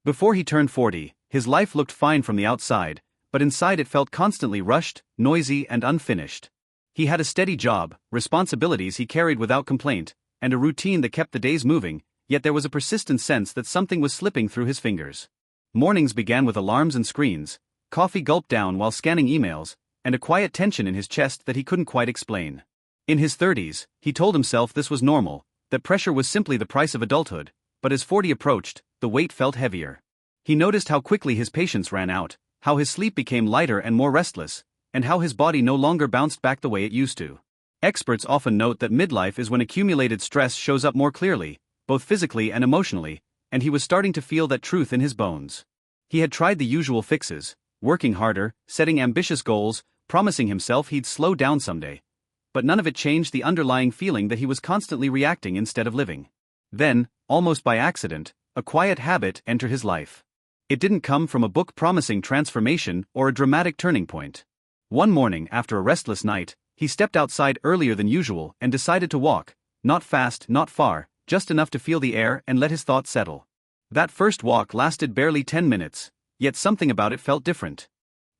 Before he turned 40, his life looked fine from the outside, but inside it felt constantly rushed, noisy, and unfinished. He had a steady job, responsibilities he carried without complaint, and a routine that kept the days moving, yet there was a persistent sense that something was slipping through his fingers. Mornings began with alarms and screens, coffee gulped down while scanning emails, and a quiet tension in his chest that he couldn't quite explain. In his 30s, he told himself this was normal, that pressure was simply the price of adulthood, but as 40 approached, the weight felt heavier. He noticed how quickly his patience ran out, how his sleep became lighter and more restless, and how his body no longer bounced back the way it used to. Experts often note that midlife is when accumulated stress shows up more clearly, both physically and emotionally, and he was starting to feel that truth in his bones. He had tried the usual fixes, working harder, setting ambitious goals, promising himself he'd slow down someday. But none of it changed the underlying feeling that he was constantly reacting instead of living. Then, almost by accident, a quiet habit entered his life. It didn't come from a book promising transformation or a dramatic turning point. One morning after a restless night, he stepped outside earlier than usual and decided to walk, not fast, not far, just enough to feel the air and let his thoughts settle. That first walk lasted barely 10 minutes, yet something about it felt different.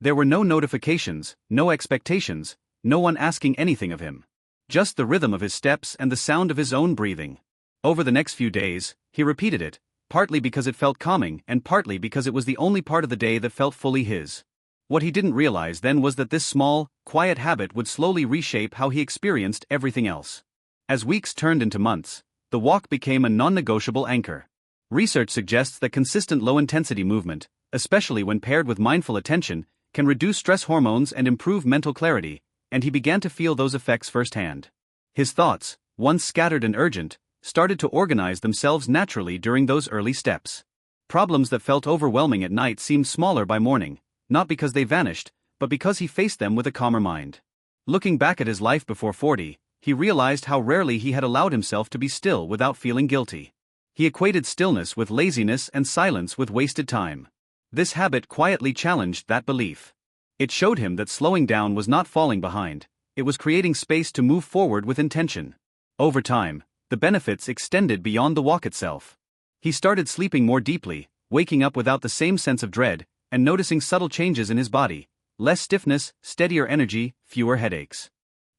There were no notifications, no expectations, no one asking anything of him. Just the rhythm of his steps and the sound of his own breathing. Over the next few days, he repeated it, partly because it felt calming and partly because it was the only part of the day that felt fully his. What he didn't realize then was that this small, quiet habit would slowly reshape how he experienced everything else. As weeks turned into months, the walk became a non-negotiable anchor. Research suggests that consistent low-intensity movement, especially when paired with mindful attention, can reduce stress hormones and improve mental clarity, and he began to feel those effects firsthand. His thoughts, once scattered and urgent, started to organize themselves naturally during those early steps. Problems that felt overwhelming at night seemed smaller by morning, not because they vanished, but because he faced them with a calmer mind. Looking back at his life before 40, he realized how rarely he had allowed himself to be still without feeling guilty. He equated stillness with laziness and silence with wasted time. This habit quietly challenged that belief. It showed him that slowing down was not falling behind, it was creating space to move forward with intention. Over time, the benefits extended beyond the walk itself. He started sleeping more deeply, waking up without the same sense of dread, and noticing subtle changes in his body: less stiffness, steadier energy, fewer headaches.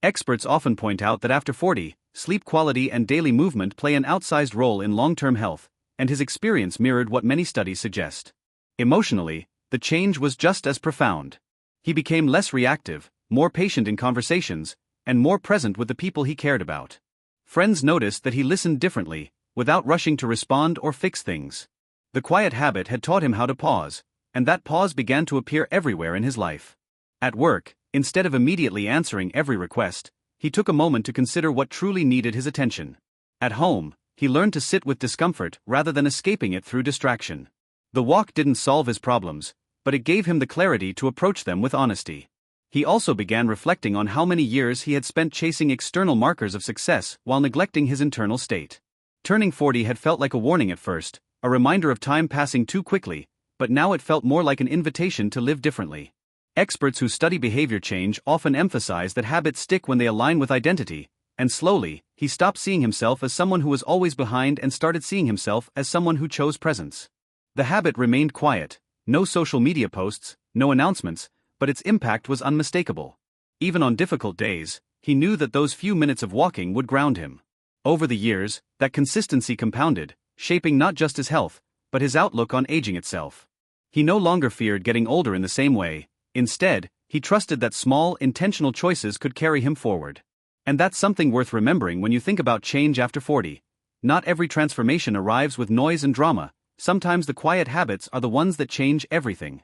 Experts often point out that after 40, sleep quality and daily movement play an outsized role in long-term health, and his experience mirrored what many studies suggest. Emotionally, the change was just as profound. He became less reactive, more patient in conversations, and more present with the people he cared about. Friends noticed that he listened differently, without rushing to respond or fix things. The quiet habit had taught him how to pause, and that pause began to appear everywhere in his life. At work, instead of immediately answering every request, he took a moment to consider what truly needed his attention. At home, he learned to sit with discomfort rather than escaping it through distraction. The walk didn't solve his problems, but it gave him the clarity to approach them with honesty. He also began reflecting on how many years he had spent chasing external markers of success while neglecting his internal state. Turning 40 had felt like a warning at first, a reminder of time passing too quickly, but now it felt more like an invitation to live differently. Experts who study behavior change often emphasize that habits stick when they align with identity, and slowly, he stopped seeing himself as someone who was always behind and started seeing himself as someone who chose presence. The habit remained quiet, no social media posts, no announcements, but its impact was unmistakable. Even on difficult days, he knew that those few minutes of walking would ground him. Over the years, that consistency compounded, shaping not just his health, but his outlook on aging itself. He no longer feared getting older in the same way. Instead, he trusted that small, intentional choices could carry him forward. And that's something worth remembering when you think about change after 40. Not every transformation arrives with noise and drama. Sometimes the quiet habits are the ones that change everything.